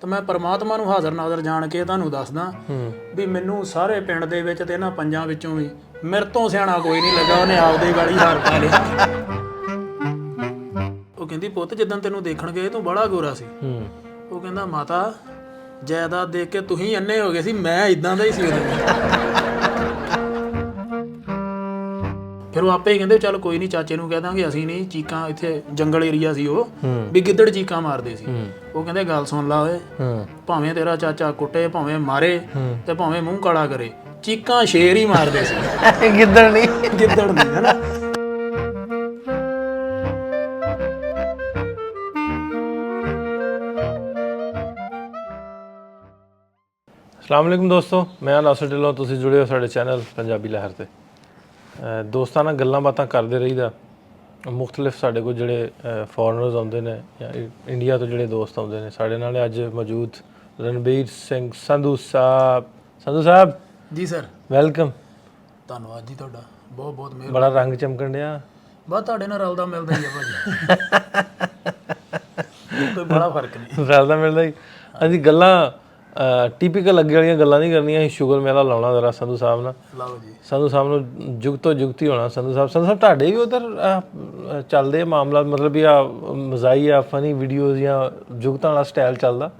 ਤਾਂ ਮੈਂ ਪਰਮਾਤਮਾ ਨੂੰ ਹਾਜ਼ਰ ਨਾਜ਼ਰ ਜਾਣ ਕੇ ਤੁਹਾਨੂੰ ਦੱਸਦਾ ਵੀ ਮੈਨੂੰ ਸਾਰੇ ਪਿੰਡ ਦੇ ਵਿੱਚ ਤੇ ਇਹਨਾਂ ਪੰਜਾਂ ਵਿੱਚੋਂ ਵੀ ਮੇਰੇ ਤੋਂ ਸਿਆਣਾ ਕੋਈ ਨਹੀਂ ਲੱਗਾ। ਉਹਨੇ ਆਪਦੇ ਗਾਲੀ ਹਾਰ ਪਾ ਲਿਆ। ਉਹ ਕਹਿੰਦੀ ਪੁੱਤ ਜਿੱਦਣ ਤੈਨੂੰ ਦੇਖਣ ਗਏ ਤੂੰ ਬੜਾ ਗੋਰਾ ਸੀ। ਉਹ ਕਹਿੰਦਾ ਮਾਤਾ ਜਾਇਦਾਦ ਦੇਖ ਕੇ ਤੁਸੀਂ ਅੰਨੇ ਹੋ ਗਏ ਸੀ, ਮੈਂ ਇਦਾਂ ਦਾ ਹੀ ਸੀ ਉਦੋਂ। ਫਿਰ ਉਹ ਆਪੇ ਹੀ ਕਹਿੰਦੇ ਚੱਲ ਕੋਈ ਨਹੀਂ ਚਾਚੇ ਨੂੰ ਕਹਿ ਦਾਂਗੇ ਅਸੀਂ ਨਹੀਂ, ਚੀਕਾਂ ਇੱਥੇ ਜੰਗਲ ਏਰੀਆ ਸੀ ਉਹ ਵੀ ਗਿੱਦੜ ਚੀਕਾਂ ਮਾਰਦੇ ਸੀ। ਉਹ ਕਹਿੰਦੇ ਗੱਲ ਸੁਣ ਲਾ ਓਏ, ਭਾਵੇਂ ਤੇਰਾ ਚਾਚਾ ਕੁੱਟੇ ਭਾਵੇਂ ਮਾਰੇ ਤੇ ਭਾਵੇਂ ਮੂੰਹ ਕਾਲਾ ਕਰੇ, ਚੀਕਾਂ ਸ਼ੇਰ ਹੀ ਮਾਰਦੇ ਸੀ, ਗਿੱਦੜ ਨਹੀਂ ਹੈ ਨਾ। अस्सलाम वालेकुम दोस्तों, मैं नासिर ढिल्लों, तुसीं जुड़े हो साडे चैनल पंजाबी लहर ते। दोस्तां नाल गल्लां बातां करदे रहीदा। मुख्तलिफ साडे कोल जिहड़े फॉरनर्स आउंदे ने जां इंडिया तो जिहड़े दोस्त आउंदे ने, साडे नाल अज मौजूद रणबीर सिंह संधू साहब। संधू साहब जी सर, वेलकम। ਧੰਨਵਾਦ ਜੀ ਤੁਹਾਡਾ, ਬਹੁਤ ਬਹੁਤ ਮਿਹਰਬਾਨੀ। बड़ा रंग चमकन डिया। ਬਸ ਤੁਹਾਡੇ ਨਾਲ ਰਲਦਾ ਮਿਲਦਾ ਹੀ ਆ ਭਾਜੀ, ਕੋਈ ਬੜਾ ਫਰਕ ਨਹੀਂ। रलदा मिलदा ही। ਅਸੀਂ ਗੱਲਾਂ ਟਿਪੀਕਲ ਅੱਗੇ ਵਾਲੀਆਂ ਗੱਲਾਂ ਨਹੀਂ ਕਰਨੀਆਂ, ਅਸੀਂ ਸ਼ੁਗਰ ਮੇਲਾ ਲਾਉਣਾ ਜ਼ਰਾ ਸੰਧੂ ਸਾਹਿਬ ਨਾਲ। ਲਓ ਜੀ। ਸੰਧੂ ਸਾਹਿਬ ਨੂੰ ਜੁਗ ਤੋਂ ਜੁਗਤੀ ਹੋਣਾ। ਸੰਧੂ ਸਾਹਿਬ ਤੁਹਾਡੇ ਵੀ ਉਧਰ ਚੱਲਦੇ ਆ ਮਾਮਲਾ, ਮਤਲਬ ਵੀ ਆ ਮਜ਼ਾਈ ਆ ਫਨੀ ਵੀਡੀਓਜ਼ ਜਾਂ ਜੁਗਤਾਂ ਵਾਲਾ ਸਟਾਈਲ ਚੱਲਦਾ?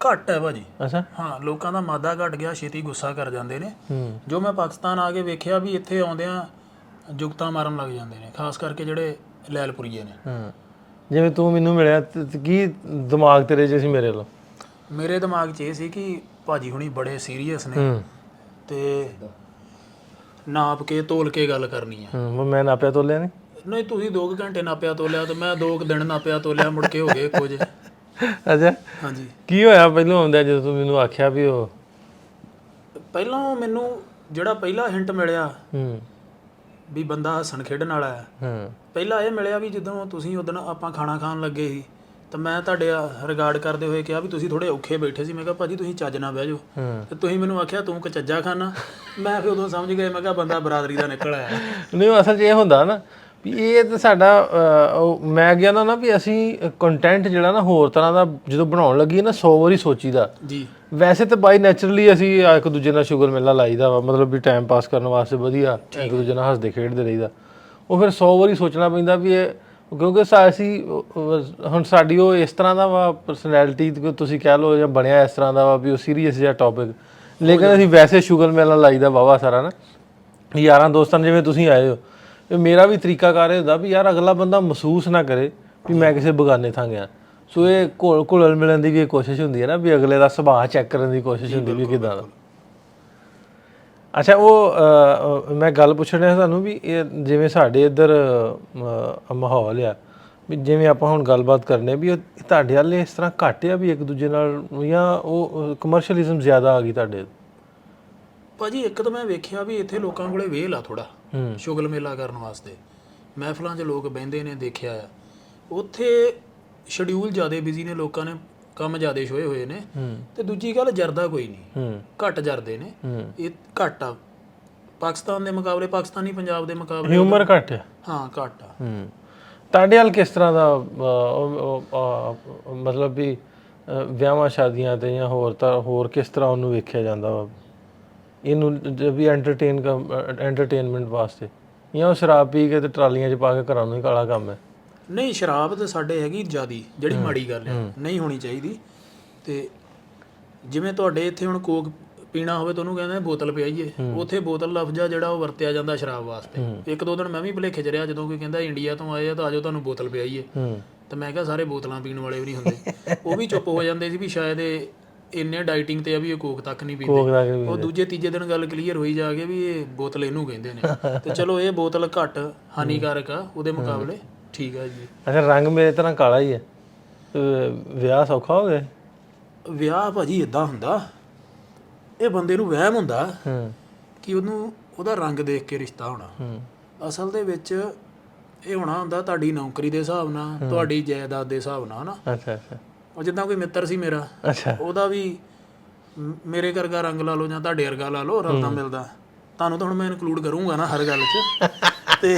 ਘੱਟ ਹੈ ਭਾਜੀ। ਅੱਛਾ। ਹਾਂ, ਲੋਕਾਂ ਦਾ ਮਾਦਾ ਘਟ ਗਿਆ, ਛੇਤੀ ਗੁੱਸਾ ਕਰ ਜਾਂਦੇ ਨੇ। ਜੋ ਮੈਂ ਪਾਕਿਸਤਾਨ ਆ ਕੇ ਵੇਖਿਆ ਵੀ ਇੱਥੇ ਆਉਂਦਿਆਂ ਜੁਗਤਾਂ ਮਾਰਨ ਲੱਗ ਜਾਂਦੇ ਨੇ, ਖਾਸ ਕਰਕੇ ਜਿਹੜੇ ਲੈਲਪੁਰੀਏ ਨੇ। ਜਿਵੇਂ ਤੂੰ ਮੈਨੂੰ ਮਿਲਿਆ ਕੀ ਦਿਮਾਗ ਤੇਰੇ 'ਚ ਸੀ ਮੇਰੇ ਵੱਲੋਂ? ਮੇਰੇ ਦਿਮਾਗ 'ਚ ਇਹ ਸੀ ਕਿ ਭਾਜੀ ਹੁਣੀ ਬੜੇ ਸੀਰੀਅਸ ਨੇ ਤੇ ਨਾਪ ਕੇ ਤੋਲ ਕੇ ਗੱਲ ਕਰਨੀ ਹੈ। ਮੈਂ ਨਾਪਿਆ ਤੋਲਿਆ ਨਹੀਂ? ਨਹੀਂ, ਤੁਸੀਂ 2 ਘੰਟੇ ਨਾਪਿਆ ਤੋਲਿਆ ਤੇ ਮੈਂ 2 ਦਿਨ ਨਾਪਿਆ ਤੋਲਿਆ, ਮੁੜ ਕੇ ਹੋ ਗਏ ਕੁਝ। ਅੱਛਾ। ਹਾਂਜੀ। ਕੀ ਹੋਇਆ ਪਹਿਲਾਂ ਆਉਂਦਿਆਂ ਜਦੋਂ ਤੂੰ ਮੈਨੂੰ ਆਖਿਆ ਵੀ ਉਹ? ਪਹਿਲਾਂ ਮੈਨੂੰ ਜਿਹੜਾ ਪਹਿਲਾ ਹਿੰਟ ਮਿਲਿਆ ਵੀ ਬੰਦਾ ਹੱਸਣ ਖੇਡਣ ਵਾਲਾ ਹੈ, ਪਹਿਲਾਂ ਇਹ ਮਿਲਿਆ ਵੀ ਜਦੋਂ ਤੁਸੀਂ ਉਦੋਂ ਆਪਾਂ ਖਾਣਾ ਖਾਣ ਲੱਗੇ ਸੀ ਤਾਂ ਮੈਂ ਤੁਹਾਡੇ ਰਿਗਾਰਡ ਕਰਦੇ ਹੋਏ ਕਿਹਾ ਵੀ ਤੁਸੀਂ ਥੋੜੇ ਔਖੇ ਬੈਠੇ ਸੀ। ਮੈਂ ਕਿਹਾ ਭਾਜੀ ਤੁਸੀਂ ਚੱਜ ਨਾਲ ਬਹਿ ਜਾਓ, ਤੇ ਤੁਸੀਂ ਮੈਨੂੰ ਆਖਿਆ ਤੂੰ ਕਚੱਜਾ ਖਾਨਾ। ਮੈਂ ਫਿਰ ਉਦੋਂ ਸਮਝ ਗਿਆ, ਮੈਂ ਕਿਹਾ ਬੰਦਾ ਬਰਾਦਰੀ ਦਾ ਨਿਕਲ ਆਇਆ। ਨਹੀਂ, ਅਸਲ 'ਚ ਇਹ ਹੁੰਦਾ ਨਾ ਵੀ ਇਹ ਤਾਂ ਸਾਡਾ ਮੈਂ ਗਿਆ ਨਾ ਵੀ ਅਸੀਂ ਕੰਟੈਂਟ ਜਿਹੜਾ ਨਾ ਹੋਰ ਤਰ੍ਹਾਂ ਦਾ ਜਦੋਂ ਬਣਾਉਣ ਲੱਗੀ ਨਾ 100 ਵਾਰੀ ਸੋਚੀਦਾ ਜੀ। ਵੈਸੇ ਤਾਂ ਬਾਈ ਨੈਚੁਰਲੀ ਅਸੀਂ ਇੱਕ ਦੂਜੇ ਨਾਲ ਸ਼ੁਗਰ ਮੇਲਾ ਲਾਈਦਾ ਵਾ, ਮਤਲਬ ਵੀ ਟਾਈਮ ਪਾਸ ਕਰਨ ਵਾਸਤੇ ਵਧੀਆ ਇੱਕ ਦੂਜੇ ਨਾਲ ਹੱਸਦੇ ਖੇਡਦੇ ਰਹੀਦਾ। ਉਹ ਫਿਰ 100 ਵਾਰੀ ਸੋਚਣਾ ਪੈਂਦਾ ਵੀ ਇਹ, ਕਿਉਂਕਿ ਅਸੀਂ ਹੁਣ ਸਾਡੀ ਉਹ ਇਸ ਤਰ੍ਹਾਂ ਦਾ ਵਾ ਪਰਸਨੈਲਿਟੀ, ਤੁਸੀਂ ਕਹਿ ਲਓ, ਜਾਂ ਬਣਿਆ ਇਸ ਤਰ੍ਹਾਂ ਦਾ ਵਾ ਵੀ ਉਹ ਸੀਰੀਅਸ ਜਿਹਾ ਟੌਪਿਕ। ਲੇਕਿਨ ਅਸੀਂ ਵੈਸੇ ਸ਼ੁਗਰ ਮੇਲਾ ਲਾਈਦਾ ਵਾਹਵਾ ਸਾਰਾ ਨਾ ਯਾਰਾਂ ਦੋਸਤਾਂ ਨੂੰ। ਜਿਵੇਂ ਤੁਸੀਂ ਆਏ ਹੋ, ਮੇਰਾ ਵੀ ਤਰੀਕਾਕਾਰ ਇਹ ਹੁੰਦਾ ਵੀ ਯਾਰ ਅਗਲਾ ਬੰਦਾ ਮਹਿਸੂਸ ਨਾ ਕਰੇ ਵੀ ਮੈਂ ਕਿਸੇ ਬਗਾਨੇ ਥਾਂ ਗਿਆ। ਸੋ ਇਹ ਘੁਲਣ ਮਿਲਣ ਦੀ ਵੀ ਕੋਸ਼ਿਸ਼ ਹੁੰਦੀ ਹੈ ਨਾ, ਵੀ ਅਗਲੇ ਦਾ ਸੁਭਾਅ ਚੈੱਕ ਕਰਨ ਦੀ ਕੋਸ਼ਿਸ਼ ਹੁੰਦੀ ਵੀ ਕਿੱਦਾਂ ਦਾ। ਅੱਛਾ, ਉਹ ਮੈਂ ਗੱਲ ਪੁੱਛ ਰਿਹਾ ਤੁਹਾਨੂੰ ਵੀ ਇਹ ਜਿਵੇਂ ਸਾਡੇ ਇੱਧਰ ਮਾਹੌਲ ਆ ਵੀ ਜਿਵੇਂ ਆਪਾਂ ਹੁਣ ਗੱਲਬਾਤ ਕਰਨੇ ਵੀ ਤੁਹਾਡੇ ਵਾਲੇ ਇਸ ਤਰ੍ਹਾਂ ਘੱਟ ਆ ਵੀ ਇੱਕ ਦੂਜੇ ਨਾਲ, ਜਾਂ ਉਹ ਕਮਰਸ਼ੀਅਲਿਜ਼ਮ ਜ਼ਿਆਦਾ ਆ ਗਈ ਤੁਹਾਡੇ? ਭਾਜੀ ਇੱਕ ਤਾਂ ਮੈਂ ਵੇਖਿਆ ਵੀ ਇੱਥੇ ਲੋਕਾਂ ਕੋਲੇ ਵੇਲ ਆ ਥੋੜਾ ਸ਼ੁਗਰ ਮੇਲਾ ਕਰਨ ਵਾਸਤੇ, ਮਹਿਫਲਾਂ 'ਚ ਲੋਕ ਬਹਿੰਦੇ ਨੇ, ਦੇਖਿਆ ਆ। ਉੱਥੇ ਸ਼ਡਿਊਲ ਜ਼ਿਆਦਾ ਬਿਜ਼ੀ ਨੇ, ਲੋਕਾਂ ਨੇ ਕੰਮ ਜ਼ਿਆਦਾ ਛੋਏ ਹੋਏ ਨੇ। ਤੇ ਦੂਜੀ ਗੱਲ, ਜਰਦਾ ਕੋਈ ਨਹੀਂ, ਘੱਟ ਜਰਦੇ ਨੇ। ਇਹ ਘੱਟ ਆ ਪਾਕਿਸਤਾਨ ਦੇ ਮੁਕਾਬਲੇ, ਪਾਕਿਸਤਾਨੀ ਪੰਜਾਬ ਦੇ ਮੁਕਾਬਲੇ ਹਿਊਮਰ ਘੱਟ ਆ। ਹਾਂ, ਘੱਟ ਆ। ਤੁਹਾਡੇ ਵੱਲ ਕਿਸ ਤਰ੍ਹਾਂ ਦਾ ਮਤਲਬ ਵੀ ਵਿਆਹਾਂ ਸ਼ਾਦੀਆਂ ਤੇ ਜਾਂ ਹੋਰ ਕਿਸ ਤਰ੍ਹਾਂ ਉਹਨੂੰ ਵੇਖਿਆ ਜਾਂਦਾ ਵਾ ਇਹਨੂੰ ਵੀ ਐਂਟਰਟੇਨਮੈਂਟ ਵਾਸਤੇ, ਜਾਂ ਉਹ ਸ਼ਰਾਬ ਪੀ ਕੇ ਤੇ ਟਰਾਲੀਆਂ 'ਚ ਪਾ ਕੇ ਘਰਾਂ ਨੂੰ ਹੀ ਕਾਲਾ ਕੰਮ ਹੈ? ਨਹੀਂ, ਸ਼ਰਾਬ ਤਾਂ ਸਾਡੇ ਹੈਗੀ ਜ਼ਿਆਦੀ, ਜਿਹੜੀ ਮਾੜੀ ਗੱਲ ਹੈ, ਨਹੀਂ ਹੋਣੀ ਚਾਹੀਦੀ। ਤੇ ਜਿਵੇਂ ਤੁਹਾਡੇ ਇੱਥੇ ਹੁਣ ਕੋਕ ਪੀਣਾ ਹੋਵੇ ਤਾਂ ਉਹਨੂੰ ਕਹਿੰਦੇ ਬੋਤਲ ਪਿਆਈਏ, ਉੱਥੇ ਬੋਤਲ ਲਫ਼ਜ਼ ਆ ਜਿਹੜਾ ਉਹ ਵਰਤਿਆ ਜਾਂਦਾ ਸ਼ਰਾਬ ਵਾਸਤੇ। 1-2 ਦਿਨ ਮੈਂ ਵੀ ਭੁਲੇਖੇ 'ਚ ਰਿਹਾ, ਜਦੋਂ ਕੋਈ ਕਹਿੰਦਾ ਇੰਡੀਆ ਤੋਂ ਆਏ ਆ ਤਾਂ ਆਜੋ ਤੁਹਾਨੂੰ ਬੋਤਲ ਪਿਆਈਏ, ਤੇ ਮੈਂ ਕਿਹਾ ਸਾਰੇ ਬੋਤਲਾਂ ਪੀਣ ਵਾਲੇ ਵੀ ਨਹੀਂ ਹੁੰਦੇ। ਉਹ ਵੀ ਚੁੱਪ ਹੋ ਜਾਂਦੇ ਸੀ ਵੀ ਸ਼ਾਇਦ ਇਹ ਇੰਨੇ ਡਾਈਟਿੰਗ ਤੇ ਆ ਵੀ ਇਹ ਕੋਕ ਤੱਕ ਨਹੀਂ ਪੀਂਦੇ। ਉਹ ਦੂਜੇ ਤੀਜੇ ਦਿਨ ਗੱਲ ਕਲੀਅਰ ਹੋਈ ਜਾ ਕੇ ਵੀ ਇਹ ਬੋਤਲ ਇਹਨੂੰ ਕਹਿੰਦੇ ਨੇ। ਤੇ ਚਲੋ ਇਹ ਬੋਤਲ ਘੱਟ ਹਾਨੀਕਾਰਕ ਆ ਉਹਦੇ ਮੁਕਾਬਲੇ, ਠੀਕ ਆ ਜੀ। ਅੱਛਾ, ਰੰਗ ਮੇਰੇ ਤਰ੍ਹਾਂ ਕਾਲਾ ਹੀ ਹੈ। ਵਿਆਹ ਸੌਖਾ ਹੋ ਗਿਆ? ਵਿਆਹ ਭਾਜੀ ਇਦਾਂ ਹੁੰਦਾ, ਇਹ ਬੰਦੇ ਨੂੰ ਵਹਿਮ ਹੁੰਦਾ ਕਿ ਉਹਦਾ ਰੰਗ ਦੇਖ ਕੇ ਰਿਸ਼ਤਾ ਹੋਣਾ। ਅਸਲ ਦੇ ਵਿੱਚ ਇਹ ਹੋਣਾ ਹੁੰਦਾ ਤੁਹਾਡੀ ਨੌਕਰੀ ਦੇ ਹਿਸਾਬ ਨਾਲ, ਤੁਹਾਡੀ ਜਾਇਦਾਦ ਦੇ ਹਿਸਾਬ ਨਾਲ, ਹਨਾ। ਅੱਛਾ ਅੱਛਾ। ਉਹ ਜਿੱਦਾਂ ਕੋਈ ਮਿੱਤਰ ਸੀ ਮੇਰਾ, ਉਹਦਾ ਵੀ ਮੇਰੇ ਵਰਗਾ ਰੰਗ ਲਾ ਲਓ ਜਾਂ ਤੁਹਾਡੇ ਵਰਗਾ ਲਾ ਲਓ, ਰਲਦਾ ਮਿਲਦਾ। ਤੁਹਾਨੂੰ ਤਾਂ ਹੁਣ ਮੈਂ ਇਨਕਲੂਡ ਕਰੂੰਗਾ ਨਾ ਹਰ ਗੱਲ 'ਚ। ਤੇ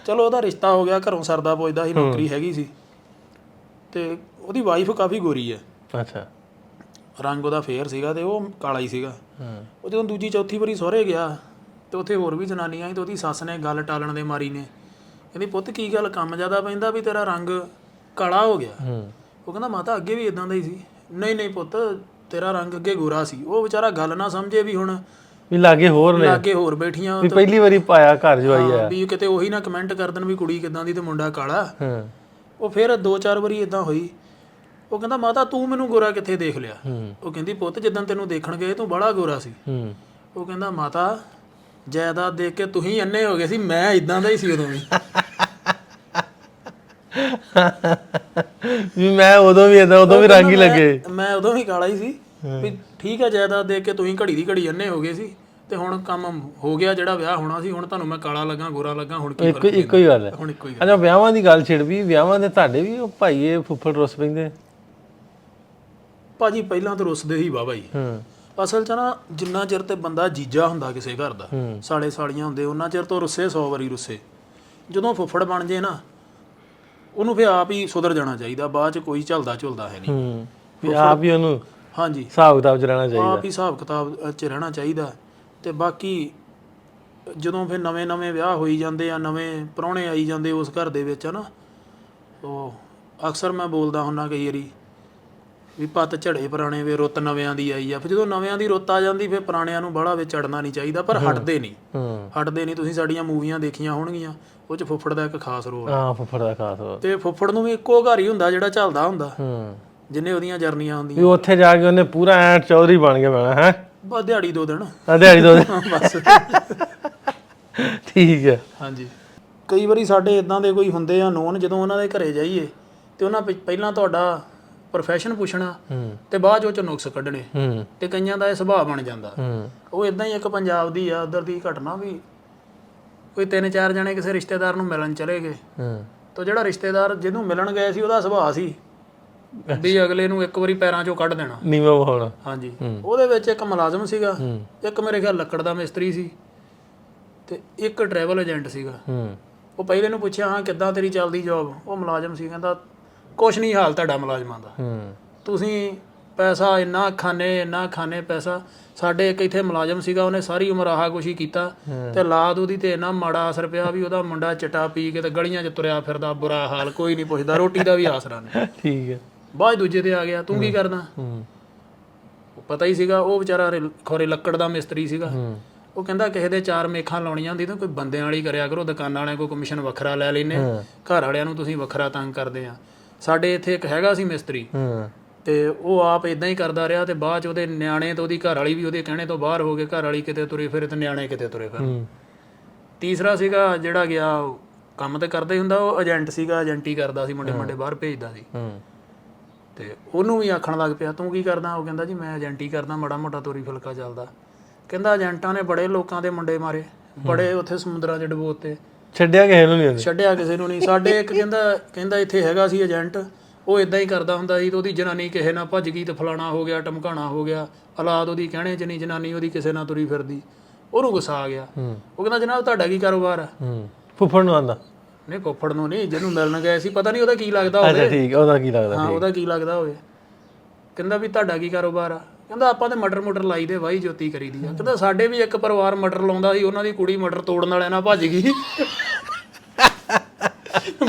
ਚਲੋ ਉਹਦਾ ਰਿਸ਼ਤਾ ਹੋ ਗਿਆ, ਘਰੋਂ ਸਰਦਾ ਪੁੱਜਦਾ ਸੀ, ਨੌਕਰੀ ਹੈਗੀ ਸੀ। ਤੇ ਉਹਦੀ ਵਾਈਫ ਕਾਫੀ ਗੋਰੀ ਹੈ, ਅੱਛਾ, ਰੰਗ ਉਹਦਾ ਫੇਅਰ ਸੀਗਾ ਤੇ ਉਹ ਕਾਲਾ ਹੀ ਸੀਗਾ। ਹਾਂ, ਉਹ ਜਦੋਂ ਦੂਜੀ ਚੌਥੀ ਵਾਰੀ ਸਹੁਰੇ ਗਿਆ ਤੇ ਉੱਥੇ ਹੋਰ ਵੀ ਜਨਾਨੀਆਂ ਸੀ ਤੇ ਉਹਦੀ ਸੱਸ ਨੇ ਗੱਲ ਟਾਲਣ ਦੇ ਮਾਰੀ ਨੇ ਕਹਿੰਦੀ ਪੁੱਤ ਕੀ ਗੱਲ ਕੰਮ ਜ਼ਿਆਦਾ ਪੈਂਦਾ ਵੀ ਤੇਰਾ ਰੰਗ ਕਾਲਾ ਹੋ ਗਿਆ। ਉਹ ਕਹਿੰਦਾ ਮਾਤਾ ਅੱਗੇ ਵੀ ਇਦਾਂ ਦਾ ਹੀ ਸੀ। ਨਹੀਂ ਨਹੀਂ ਪੁੱਤ ਤੇਰਾ ਰੰਗ ਅੱਗੇ ਗੋਰਾ ਸੀ। ਉਹ ਵਿਚਾਰਾ ਗੱਲ ਨਾ ਸਮਝੇ ਵੀ ਹੁਣ ਵੀ ਲਾਗੇ ਹੋਰ ਨੇ, ਲਾਗੇ ਹੋਰ ਬੈਠੀਆਂ ਵੀ ਪਹਿਲੀ ਵਾਰੀ ਪਾਇਆ ਘਰ ਜਵਾਈ ਆ। ਵੀ ਕਿਤੇ ਉਹੀ ਨਾ ਕਮੈਂਟ ਕਰ ਦੇਣ ਵੀ ਕੁੜੀ ਕਿਦਾਂ ਦੀ ਤੇ ਮੁੰਡਾ ਕਾਲਾ। ਹਾਂ, ਉਹ ਫਿਰ 2-4 ਵਾਰੀ ਇਦਾਂ ਹੋਈ। ਉਹ ਕਹਿੰਦਾ ਮਾਤਾ ਤੂੰ ਮੈਨੂੰ ਗੋਰਾ ਕਿੱਥੇ ਦੇਖ ਲਿਆ? ਉਹ ਕਹਿੰਦੀ ਪੁੱਤ ਜਿੱਦਾਂ ਤੈਨੂੰ ਦੇਖਣ ਗਏ ਤੂੰ ਬੜਾ ਗੋਰਾ ਸੀ। ਉਹ ਕਹਿੰਦਾ ਮਾਤਾ ਜਾਇਦਾਦ ਦੇਖ ਕੇ ਤੁਸੀਂ ਅੰਨੇ ਹੋ ਗਏ ਸੀ, ਮੈਂ ਇਦਾਂ ਦਾ ਹੀ ਸੀ ਉਦੋਂ ਵੀ। ਵੀ ਮੈਂ ਉਦੋਂ ਵੀ ਏਦਾਂ, ਉਦੋਂ ਵੀ ਰੰਗ ਹੀ ਲੱਗੇ, ਮੈਂ ਉਦੋਂ ਵੀ ਕਾਲਾ ਹੀ ਸੀ। ਵੀ ਠੀਕ ਹੈ ਜਾਇਦਾਦ ਦੇਖ ਕੇ ਤੁਸੀਂ ਘੜੀ ਦੀ ਘੜੀ ਅੰਨੇ ਹੋ ਗਏ ਸੀ ਤੇ ਹੁਣ ਕੰਮ ਹੋ ਗਿਆ, ਜਿਹੜਾ ਵਿਆਹ ਹੋਣਾ ਸੀ ਹੁਣ ਤੁਹਾਨੂੰ ਮੈਂ ਕਾਲਾ ਲੱਗਾ ਗੋਰਾ ਲੱਗਾ ਹੁਣ ਕੀ ਫਰਕ? ਇੱਕੋ ਹੀ ਗੱਲ ਹੈ। ਹੁਣ ਇੱਕੋ ਹੀ ਅੱਛਾ, ਵਿਆਹਾਂ ਦੀ ਗੱਲ ਛਿੜ ਵੀ, ਵਿਆਹਾਂ ਦੇ ਤੁਹਾਡੇ ਵੀ ਉਹ ਭਾਈਏ ਫੁੱਫੜ ਰੁੱਸ ਪੈਂਦੇ? ਭਾਜੀ ਪਹਿਲਾਂ ਤਾਂ ਰੁੱਸਦੇ ਹੀ ਵਾਹਵਾ ਜੀ। ਅਸਲ 'ਚ ਨਾ ਜਿੰਨਾ ਚਿਰ ਤੇ ਬੰਦਾ ਜੀਜਾ ਹੁੰਦਾ ਕਿਸੇ ਘਰ ਦਾ, ਸਾਲੇ ਸਾਲੀਆਂ ਹੁੰਦੇ, ਉਹਨਾਂ ਚਿਰ ਤੋਂ ਰੁੱਸੇ 100 ਵਾਰੀ ਰੁੱਸੇ। ਜਦੋਂ ਫੁੱਫੜ ਬਣ ਜੇ ਨਾ ਉਹਨੂੰ ਫਿਰ ਆਪ ਹੀ ਸੁਧਰ ਜਾਣਾ ਚਾਹੀਦਾ, ਬਾਅਦ 'ਚ ਕੋਈ ਝਲਦਾ ਝੁਲਦਾ ਹੈ ਨਹੀਂ। ਵੀ ਆਪ ਹੀ ਉਹਨੂੰ ਹਾਂਜੀ ਹਿਸਾਬ ਕਿਤਾਬ 'ਚ ਰਹਿਣਾ ਚਾਹੀਦਾ, ਆਪ ਹੀ ਹਿਸਾਬ ਕਿਤਾਬ 'ਚ ਰਹਿਣਾ ਚਾਹੀਦਾ। ਤੇ ਬਾਕੀ ਜਦੋਂ ਫਿਰ ਨਵੇਂ ਵਿਆਹ ਹੋਈ ਜਾਂਦੇ ਆ, ਨਵੇਂ ਪ੍ਰਾਹੁਣੇ ਆਈ ਜਾਂਦੇ ਉਸ ਘਰ ਦੇ ਵਿੱਚ ਨਾ, ਉਹ ਅਕਸਰ ਮੈਂ ਬੋਲਦਾ ਹੁੰਦਾ ਕਈ ਵਾਰੀ ਵੀ ਪੱਤ ਝੜੇ ਪੁਰਾਣੇ ਵੇ ਰੁੱਤ ਨਵਿਆਂ ਦੀ ਆਈ ਆ। ਫਿਰ ਜਦੋਂ ਨਵਿਆਂ ਦੀ ਰੁੱਤ ਆ ਜਾਂਦੀ ਫਿਰ ਪੁਰਾਣਿਆਂ ਨੂੰ ਬਾਹਲਾ ਵਿੱਚ ਚੜਨਾ ਨਹੀਂ ਚਾਹੀਦਾ, ਪਰ ਹਟਦੇ ਨਹੀਂ। ਤੁਸੀਂ ਸਾਡੀਆਂ ਮੂਵੀਆਂ ਦੇਖੀਆਂ ਹੋਣਗੀਆਂ, ਉਹ 'ਚ ਫੁੱਫੜ ਦਾ ਇੱਕ ਖਾਸ ਰੋਲ। ਹਾਂ, ਫੁੱਫੜ ਦਾ ਖਾਸ ਰੋਲ। ਤੇ ਫੁੱਫੜ ਨੂੰ ਵੀ ਇੱਕੋ ਘਰ ਹੀ ਹੁੰਦਾ ਜਿਹੜਾ ਝਲਦਾ ਹੁੰਦਾ, ਜਿੰਨੇ ਉਹਦੀਆਂ ਜਰਨੀਆਂ ਹੁੰਦੀਆਂ। ਵੀ ਉੱਥੇ ਜਾ ਕੇ ਉਹਨੇ ਪੂਰਾ ਐ ਚੌਧਰੀ ਬਣ ਕੇ ਬਣਾ ਹੈ, ਬਸ ਦਿਹਾੜੀ 2 ਦਿਨ ਦਿਹਾੜੀ 2 ਦਿਨ ਬਸ। ਠੀਕ ਹੈ। ਹਾਂਜੀ, ਕਈ ਵਾਰੀ ਸਾਡੇ ਇਦਾਂ ਦੇ ਕੋਈ ਹੁੰਦੇ ਆ ਨੋਨ, ਜਦੋਂ ਉਹਨਾਂ ਦੇ ਘਰੇ ਜਾਈਏ ਤੇ ਉਹਨਾਂ ਪਹਿਲਾਂ ਤੁਹਾਡਾ ਪ੍ਰੋਫੈਸ਼ਨ ਪੁੱਛਣਾ ਤੇ ਬਾਅਦ ਵਿੱਚ ਨੁਕਸ ਕੱਢਣੇ, ਤੇ ਕਈਆਂ ਦਾ ਇਹ ਸੁਭਾਅ ਬਣ ਜਾਂਦਾ। ਉਹ ਇਦਾਂ ਹੀ ਇੱਕ ਪੰਜਾਬ ਦੀ ਆ ਉਧਰ ਦੀ ਘਟਨਾ ਵੀ ਕੋਈ 3-4 ਜਣੇ ਕਿਸੇ ਰਿਸ਼ਤੇਦਾਰ ਨੂੰ ਮਿਲਣ ਚਲੇ ਗਏ, ਤਾਂ ਜਿਹੜਾ ਰਿਸ਼ਤੇਦਾਰ ਜਿਹਨੂੰ ਮਿਲਣ ਗਏ ਸੀ ਉਹਦਾ ਸੁਭਾਅ ਸੀ ਵੀ ਅਗਲੇ ਨੂੰ ਇੱਕ ਵਾਰੀ ਪੈਰਾਂ 'ਚੋਂ ਕੱਢ ਦੇਣਾ, ਨੀਵਾਂ ਹੋਣਾ। ਹਾਂਜੀ, ਉਹਦੇ ਵਿੱਚ ਇੱਕ ਮੁਲਾਜ਼ਮ ਸੀਗਾ, ਇੱਕ ਮੇਰੇ ਖਿਆਲ ਲੱਕੜ ਦਾ ਮਿਸਤਰੀ ਸੀ ਤੇ ਇੱਕ ਟਰੈਵਲ ਏਜੰਟ ਸੀਗਾ। ਉਹ ਪਹਿਲੇ ਨੂੰ ਪੁੱਛਿਆ ਹਾਂ ਕਿੱਦਾਂ ਤੇਰੀ ਚੱਲਦੀ ਜੋਬ? ਉਹ ਮੁਲਾਜ਼ਮ ਸੀ, ਕਹਿੰਦਾ ਕੁਛ ਨਹੀਂ ਹਾਲ ਤੁਹਾਡਾ ਮੁਲਾਜ਼ਮਾਂ ਦਾ, ਤੁਸੀਂ ਪੈਸਾ ਇੰਨਾ ਖਾਣੇ ਪੈਸਾ। ਸਾਡੇ ਇੱਕ ਇੱਥੇ ਮੁਲਾਜ਼ਮ ਸੀਗਾ, ਉਹਨੇ ਸਾਰੀ ਉਮਰ ਆਹ ਕੁਛ ਹੀ ਕੀਤਾ ਤੇ ਲਾਦ ਉਹਦੀ ਤੇ ਇੰਨਾ ਮਾੜਾ ਅਸਰ ਪਿਆ ਵੀ ਉਹਦਾ ਮੁੰਡਾ ਚਿੱਟਾ ਪੀ ਕੇ ਤੇ ਗਲੀਆਂ 'ਚ ਤੁਰਿਆ ਫਿਰਦਾ, ਬੁਰਾ ਹਾਲ, ਕੋਈ ਨਹੀਂ ਪੁੱਛਦਾ, ਰੋਟੀ ਦਾ ਵੀ ਆਸਰਾ ਨਹੀਂ। ਠੀਕ ਹੈ। ਬਾਅਦ ਦੂਜੇ ਤੇ ਆ ਗਿਆ, ਤੂੰ ਕੀ ਕਰਦਾ? ਪਤਾ ਹੀ ਸੀਗਾ ਉਹ ਵਿਚਾਰਾ ਖੋਰੇ ਲੱਕੜ ਦਾ ਮਿਸਤਰੀ ਸੀਗਾ। ਉਹ ਕਹਿੰਦਾ ਕਿਸੇ ਦੇ 4 ਮੇਖਾਂ ਲਾਉਣੀਆਂ ਹੁੰਦੀ ਤਾਂ ਕੋਈ ਬੰਦਿਆਂ ਵਾਲੀ ਕਰਿਆ ਕਰੋ, ਦੁਕਾਨਾਂ ਵਾਲਿਆਂ ਕੋਲ ਕਮਿਸ਼ਨ ਵੱਖਰਾ ਲੈ ਲੈਨੇ, ਘਰ ਵਾਲਿਆਂ ਨੂੰ ਤੁਸੀਂ ਵੱਖਰਾ ਤੰਗ ਕਰਦੇ ਆ। ਸਾਡੇ ਇੱਥੇ ਇੱਕ ਹੈਗਾ ਸੀ ਮਿਸਤਰੀ, ਤੇ ਉਹ ਆਪ ਇਦਾਂ ਹੀ ਕਰਦਾ ਰਿਹਾ ਤੇ ਬਾਅਦ 'ਚ ਉਹਦੇ ਨਿਆਣੇ ਤੇ ਉਹਦੀ ਘਰ ਵਾਲੀ ਵੀ ਉਹਦੇ ਕਹਿਣੇ ਤੋਂ ਬਾਹਰ ਹੋ ਗਏ, ਘਰ ਵਾਲੀ ਕਿਤੇ ਤੁਰੇ ਫਿਰੇ ਤੇ ਨਿਆਣੇ ਕਿਤੇ ਤੁਰੇ ਫਿਰੇ। ਤੀਸਰਾ ਸੀਗਾ ਜਿਹੜਾ ਗਿਆ ਕੰਮ ਤੇ ਕਰਦਾ ਹੀ ਹੁੰਦਾ, ਉਹ ਏਜੰਟ ਸੀਗਾ, ਏਜੰਟੀ ਕਰਦਾ ਸੀ, ਮੁੰਡੇ ਬਾਹਰ ਭੇਜਦਾ ਸੀ। ਤੇ ਉਹਨੂੰ ਵੀ ਆਖਣ ਲੱਗ ਪਿਆ ਤੂੰ ਕੀ ਕਰਦਾ? ਉਹ ਕਹਿੰਦਾ ਜੀ ਮੈਂ ਏਜੰਟੀ ਕਰਦਾ, ਮਾੜਾ ਮੋਟਾ ਤੋਰੀ ਫੁਲਕਾ ਚੱਲਦਾ। ਕਹਿੰਦਾ ਏਜੰਟਾਂ ਨੇ ਬੜੇ ਲੋਕਾਂ ਦੇ ਮੁੰਡੇ ਮਾਰੇ, ਬੜੇ ਉੱਥੇ ਸਮੁੰਦਰਾਂ 'ਚ ਡਬੋਤੇ, ਛੱਡਿਆ ਕਿਸੇ ਨੂੰ ਨਹੀਂ, ਛੱਡਿਆ ਕਿਸੇ ਨੂੰ ਨਹੀਂ। ਸਾਡੇ ਇੱਕ ਕਹਿੰਦਾ ਇੱਥੇ ਹੈਗਾ ਸੀ ਏਜੰਟ, ਉਹ ਇਦਾਂ ਹੀ ਕਰਦਾ ਹੁੰਦਾ ਸੀ ਤੇ ਉਹਦੀ ਜਨਾਨੀ ਕਿਸੇ ਨਾਲ ਭੱਜ ਗਈ ਤੇ ਫਲਾਣਾ ਹੋ ਗਿਆ, ਟਮਕਾਣਾ ਹੋ ਗਿਆ, ਔਲਾਦ ਉਹਦੀ ਕਹਿਣੇ 'ਚ ਨਹੀਂ, ਜਨਾਨੀ ਉਹਦੀ ਕਿਸੇ ਨਾਲ ਤੁਰੀ ਫਿਰਦੀ। ਉਹਨੂੰ ਗੁੱਸਾ ਆ ਗਿਆ। ਉਹ ਕਹਿੰਦਾ ਜਨਾਬ ਤੁਹਾਡਾ ਕੀ ਕਾਰੋਬਾਰ ਆ? ਫੁੱਫੜ ਨੂੰ ਆਂਦਾ? ਨਹੀਂ ਫੁੱਫੜ ਨੂੰ ਨਹੀਂ, ਜਿਹਨੂੰ ਮਿਲਣ ਗਏ ਸੀ, ਪਤਾ ਨਹੀਂ ਉਹਦਾ ਕੀ ਲੱਗਦਾ ਹੋਵੇ। ਅੱਛਾ ਠੀਕ, ਉਹਦਾ ਕੀ ਲੱਗਦਾ? ਹਾਂ, ਉਹਦਾ ਕੀ ਲੱਗਦਾ ਹੋਵੇ। ਕਹਿੰਦਾ ਵੀ ਤੁਹਾਡਾ ਕੀ ਕਾਰੋਬਾਰ ਆ? ਕਹਿੰਦਾ ਆਪਾਂ ਤੇ ਮਟਰ ਲਾਈ ਦੇ, ਵਾਹੀ ਜੋਤੀ ਕਰੀਦੀ ਆ। ਕਹਿੰਦਾ ਸਾਡੇ ਵੀ ਇੱਕ ਪਰਿਵਾਰ ਮਟਰ ਲਾਉਂਦਾ ਸੀ, ਉਹਨਾਂ ਦੀ ਕੁੜੀ ਮਟਰ ਤੋੜਨ ਵਾਲਿਆਂ ਨਾਲ ਭੱਜ ਗਈ,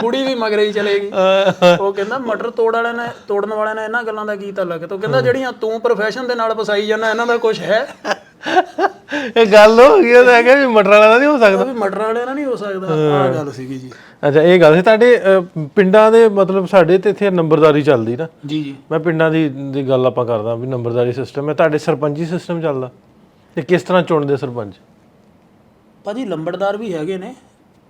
ਬੁੜੀ ਵੀ ਮਗਰੇ ਹੀ ਚਲੇ ਗਈ। ਉਹ ਕਹਿੰਦਾ ਮਟਰ ਤੋੜਨ ਵਾਲਿਆਂ ਨੇ ਇਹਨਾਂ ਗੱਲਾਂ ਦਾ ਕੀ ਤਾਲੁਕ? ਤੋ ਕਹਿੰਦਾ ਜਿਹੜੀਆਂ ਤੂੰ ਪ੍ਰੋਫੈਸ਼ਨ ਦੇ ਨਾਲ ਫਸਾਈ ਜਾਂਦਾ ਇਹਨਾਂ ਦਾ ਕੁਝ ਹੈ? ਇਹ ਗੱਲ ਹੋ ਗਈ, ਉਹ ਹੈਗਾ ਵੀ ਮਟਰ ਵਾਲਾ ਨਹੀਂ ਹੋ ਸਕਦਾ, ਵੀ ਮਟਰ ਵਾਲਿਆਂ ਨਾਲ ਨਹੀਂ ਹੋ ਸਕਦਾ। ਆਹ ਗੱਲ ਸੀਗੀ ਜੀ। ਅੱਛਾ, ਇਹ ਗੱਲ ਸੀ ਤੁਹਾਡੇ ਪਿੰਡਾਂ ਦੇ, ਮਤਲਬ ਸਾਡੇ ਤੇ ਇੱਥੇ ਨੰਬਰਦਾਰੀ ਚੱਲਦੀ ਨਾ। ਜੀ ਮੈਂ ਪਿੰਡਾਂ ਦੀ ਗੱਲ ਆਪਾਂ ਕਰਦਾ ਵੀ ਨੰਬਰਦਾਰੀ ਸਿਸਟਮ ਹੈ, ਤੁਹਾਡੇ ਸਰਪੰਚੀ ਸਿਸਟਮ ਚੱਲਦਾ ਤੇ ਕਿਸ ਤਰ੍ਹਾਂ ਚੁਣਦੇ ਸਰਪੰਚ? ਭਾਜੀ ਲੰਬੜਦਾਰ ਵੀ ਹੈਗੇ ਨੇ,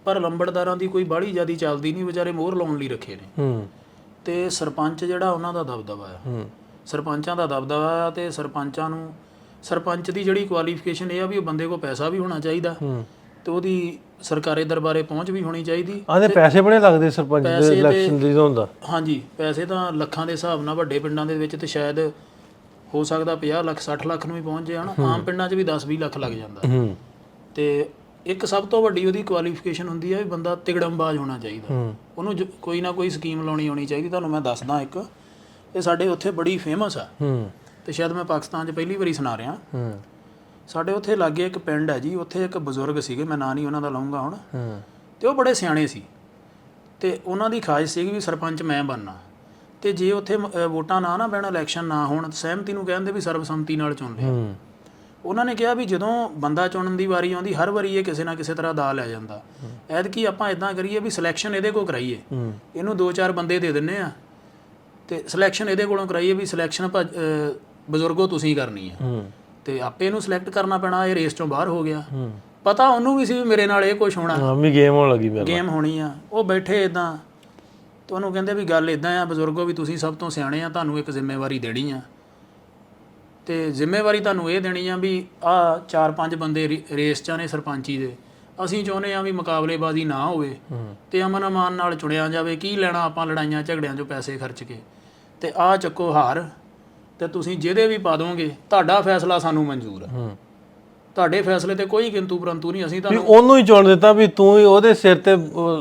ਪਰ ਲੰਬੜਦਾਰਾਂ ਦੀ ਕੋਈ ਬਾਹਲੀ ਜ਼ਿਆਦਾ ਚੱਲਦੀ ਨਹੀਂ, ਵਿਚਾਰੇ ਮੋਹਰ ਲਾਉਣ ਲਈ ਰੱਖੇ ਨੇ। ਤੇ ਸਰਪੰਚ ਜਿਹੜਾ ਉਹਨਾਂ ਦਾ ਦਬਦਬਾ ਆ, ਸਰਪੰਚਾਂ ਦਾ ਦਬਦਬਾ ਆ। ਤੇ ਸਰਪੰਚ ਦੀ ਜਿਹੜੀ ਕੁਆਲੀਫਿਕੇਸ਼ਨ ਇਹ ਆ ਵੀ ਉਹ ਬੰਦੇ ਕੋਲ ਪੈਸਾ ਵੀ ਹੋਣਾ ਚਾਹੀਦਾ ਤੇ ਉਹਦੀ ਸਰਕਾਰੀ ਦਰਬਾਰੇ ਪਹੁੰਚ ਵੀ ਹੋਣੀ ਚਾਹੀਦੀ। ਆਦੇ ਪੈਸੇ ਬੜੇ ਲੱਗਦੇ ਸਰਪੰਚ ਦੇ ਇਲੈਕਸ਼ਨ ਦੀ ਹੁੰਦਾ। ਹਾਂਜੀ, ਪੈਸੇ ਤਾਂ ਲੱਖਾਂ ਦੇ ਹਿਸਾਬ ਨਾਲ, ਵੱਡੇ ਪਿੰਡਾਂ ਦੇ ਵਿੱਚ ਤੇ ਸ਼ਾਇਦ ਹੋ ਸਕਦਾ 50 ਲੱਖ 60 ਲੱਖ ਨੂੰ ਵੀ ਪਹੁੰਚ ਜਾਏ। ਆਮ ਪਿੰਡਾਂ 'ਚ ਵੀ 10-20 ਲੱਖ ਲੱਗ ਜਾਂਦਾ। ਤੇ ਇੱਕ ਸਭ ਤੋਂ ਵੱਡੀ ਉਹਦੀ ਕੁਆਲੀਫਿਕੇਸ਼ਨ ਹੁੰਦੀ ਹੈ ਵੀ ਬੰਦਾ ਤਿਗੜਮਬਾਜ਼ ਹੋਣਾ ਚਾਹੀਦਾ, ਉਹਨੂੰ ਕੋਈ ਨਾ ਕੋਈ ਸਕੀਮ ਲਾਉਣੀ ਆਉਣੀ ਚਾਹੀਦੀ। ਤੁਹਾਨੂੰ ਮੈਂ ਦੱਸਦਾ ਇੱਕ, ਇਹ ਸਾਡੇ ਉੱਥੇ ਬੜੀ ਫੇਮਸ ਆ ਤੇ ਸ਼ਾਇਦ ਮੈਂ ਪਾਕਿਸਤਾਨ 'ਚ ਪਹਿਲੀ ਵਾਰੀ ਸੁਣਾ ਰਿਹਾ। ਸਾਡੇ ਉੱਥੇ ਲਾਗੇ ਇੱਕ ਪਿੰਡ ਹੈ ਜੀ, ਉੱਥੇ ਇੱਕ ਬਜ਼ੁਰਗ ਸੀਗੇ, ਮੈਂ ਨਾਂ ਨਹੀਂ ਉਹਨਾਂ ਦਾ ਲਊਂਗਾ ਹੁਣ, ਤੇ ਉਹ ਬੜੇ ਸਿਆਣੇ ਸੀ ਤੇ ਉਹਨਾਂ ਦੀ ਖਾਹਿਸ਼ ਸੀਗੀ ਵੀ ਸਰਪੰਚ ਮੈਂ ਬਣਨਾ। ਤੇ ਜੇ ਉੱਥੇ ਵੋਟਾਂ ਨਾ ਪੈਣ, ਇਲੈਕਸ਼ਨ ਨਾ ਹੋਣ, ਸਹਿਮਤੀ ਨੂੰ ਕਹਿੰਦੇ ਵੀ ਸਰਬਸੰਮਤੀ ਨਾਲ ਚੁਣ ਲਿਆ। ਉਹਨਾਂ ਨੇ ਕਿਹਾ ਵੀ ਜਦੋਂ ਬੰਦਾ ਚੁਣਨ ਦੀ ਵਾਰੀ ਆਉਂਦੀ, ਹਰ ਵਾਰੀ ਇਹ ਕਿਸੇ ਨਾ ਕਿਸੇ ਤਰ੍ਹਾਂ ਦਾ ਲੈ ਜਾਂਦਾ। ਐਤਕੀ ਆਪਾਂ ਇਦਾਂ ਕਰੀਏ ਵੀ ਸਿਲੈਕਸ਼ਨ ਇਹਦੇ ਕੋਲ ਕਰਾਈਏ, ਇਹਨੂੰ 2-4 ਬੰਦੇ ਦੇ ਦਿੰਨੇ ਆ ਤੇ ਸਿਲੈਕਸ਼ਨ ਇਹਦੇ ਕੋਲੋਂ ਕਰਾਈਏ ਵੀ ਸਿਲੈਕਸ਼ਨ ਬਜ਼ੁਰਗੋ ਤੁਸੀਂ ਕਰਨੀ ਆ। ਤੇ ਆਪੇ ਇਹਨੂੰ ਸਿਲੈਕਟ ਕਰਨਾ ਪੈਣਾ। ਇਹ ਰੇਸ ਚੋਂ ਬਾਹਰ ਹੋ ਗਿਆ। ਪਤਾ ਉਹਨੂੰ ਵੀ ਸੀ ਵੀ ਮੇਰੇ ਨਾਲ ਇਹ ਕੁਝ ਹੋਣਾ, ਗੇਮ ਹੋਣ ਲੱਗੀ, ਗੇਮ ਹੋਣੀ ਆ। ਉਹ ਬੈਠੇ ਇਦਾਂ, ਤੁਹਾਨੂੰ ਕਹਿੰਦੇ ਵੀ ਗੱਲ ਇਦਾਂ ਆ ਬਜ਼ੁਰਗੋ ਵੀ ਤੁਸੀਂ ਸਭ ਤੋਂ ਸਿਆਣੇ ਆ, ਤੁਹਾਨੂੰ ਇੱਕ ਜ਼ਿੰਮੇਵਾਰੀ ਦੇਣੀ ਆ ਤੇ ਜ਼ਿੰਮੇਵਾਰੀ ਤੁਹਾਨੂੰ ਇਹ ਦੇਣੀ ਆ ਵੀ ਆਹ 4-5 ਬੰਦੇ ਰੇਸ 'ਚ ਨੇ ਸਰਪੰਚੀ ਦੇ, ਅਸੀਂ ਚਾਹੁੰਦੇ ਆ ਵੀ ਮੁਕਾਬਲੇਬਾਜ਼ੀ ਨਾ ਹੋਵੇ ਤੇ ਅਮਨ ਅਮਾਨ ਨਾਲ ਚੁਣਿਆ ਜਾਵੇ। ਕੀ ਲੈਣਾ ਆਪਾਂ ਲੜਾਈਆਂ ਝਗੜਿਆਂ 'ਚੋਂ ਪੈਸੇ ਖਰਚ ਕੇ, ਤੇ ਆਹ ਚੱਕੋ ਹਾਰ ਤੇ ਤੁਸੀਂ ਜਿਹਦੇ ਵੀ ਪਾ ਦੋਗੇ ਤੁਹਾਡਾ ਫੈਸਲਾ ਸਾਨੂੰ ਮਨਜ਼ੂਰ ਆ। ਤੁਹਾਡੇ ਫੈਸਲੇ ਤੇ ਕੋਈ ਕਿੰਤੂ ਪਰੰਤੂ ਨਹੀਂ। ਅਸੀਂ ਤੁਹਾਨੂੰ ਉਹਨੂੰ ਹੀ ਚੁਣ ਦਿੱਤਾ ਵੀ ਤੂੰ ਹੀ ਉਹਦੇ ਸਿਰ ਤੇ